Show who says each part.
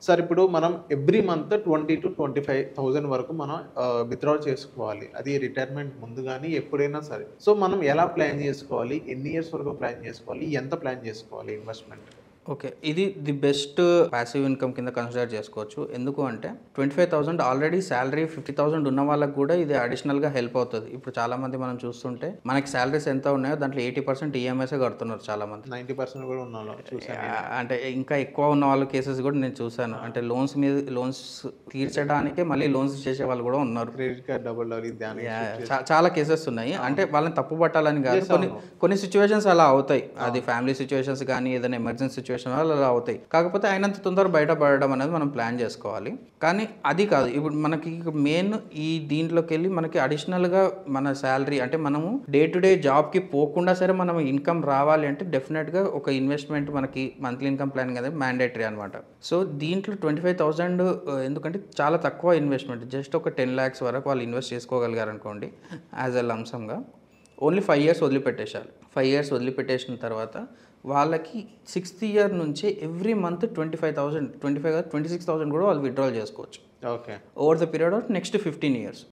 Speaker 1: Sir ఇప్పుడు మనం every month 20,000 to 25,000 వరకు మనం విత్‌డ్రా చేసుకోవాలి. అది రిటైర్మెంట్ ముందు గాని ఎప్పుడైనా సరే. సో, మనం ఎలా ప్లాన్ చేసుకోవాలి? ఎన్ని ఇయర్స్ వరకు ప్లాన్ చేసుకోవాలి? ఎంత ప్లాన్ చేసుకోవాలి ఇన్వెస్ట్‌మెంట్?
Speaker 2: ఓకే. ఇది ది బెస్ట్ పాసివ్ ఇన్‌కమ్ కింద కన్సిడర్ చేసుకోవచ్చు. ఎందుకు అంటే 25,000 ఆల్రెడీ సాలరీ 50,000 ఉన్న వాళ్ళకి కూడా ఇది అడిషనల్‌గా హెల్ప్ అవుతది. ఇప్పుడు చాలామంది మనం చూస్తుంటే మనకి సాలరీస్ ఎంత ఉన్నాయో దాంట్లో 80% ఈఎంఐసే కడుతున్నారు చాలామంది.
Speaker 1: 90% కూడా ఉన్నోళ్ళు చూసాను నేను.
Speaker 2: అంటే ఇంకా ఎక్కువ ఉన్న వాళ్ళ కేసెస్ కూడా నేను చూసాను. అంటే లోన్స్ తీర్చడానికే మళ్ళీ లోన్స్ చేసే వాళ్ళు కూడా ఉన్నారు.
Speaker 1: క్రెడిట్ కార్డ్ డబుల్ ఇది దానికి షిఫ్ట్ చేసి
Speaker 2: చాలా కేసెస్ ఉన్నాయి. అంటే వాళ్ళని తప్పు పట్టాలని కాదు.
Speaker 1: Yes,
Speaker 2: కొన్ని
Speaker 1: అవును.
Speaker 2: కొన్ని సిచ్యువేషన్స్ అలా అవుతాయి. అది ఫ్యామిలీ సిచ్యువేషన్స్ కానీ ఏదైనా ఎమర్జెన్సీ సిచ్యువేషన్ వల్ల అలా అవుతాయి. కాకపోతే అయినంత తొందర బయటపడడం అనేది మనం ప్లాన్ చేసుకోవాలి. కానీ అది కాదు. ఇప్పుడు మనకి మెయిన్ ఈ దీంట్లోకి వెళ్ళి మనకి అడిషనల్‌గా మన సాలరీ అంటే మనము డే టు డే జాబ్‌కి పోకుండా సరే మనం ఇన్కమ్ రావాలి అంటే డెఫినెట్‌గా ఒక ఇన్వెస్ట్మెంట్ మనకి మంత్లీ ఇన్కమ్ ప్లాన్ అనేది మ్యాండేటరీ అనమాట. సో దీంట్లో 25,000 ఎందుకంటే చాలా తక్కువ ఇన్వెస్ట్మెంట్. జస్ట్ ఒక 10 lakhs వరకు వాళ్ళు ఇన్వెస్ట్ చేసుకోగలిగారు అనుకోండి యాజ్ ఎ లంసమ్‌గా. ఓన్లీ 5 years వదిలిపెట్టేసేయాలి. 5 years వదిలిపెట్టేసిన తర్వాత వాళ్ళకి 6th year నుంచి ఎవ్రీ మంత్ 25,000 కాదు 26,000 కూడా వాళ్ళు విత్‌డ్రాల్ చేసుకోవచ్చు.
Speaker 1: Okay.
Speaker 2: Over the period of next 15 years.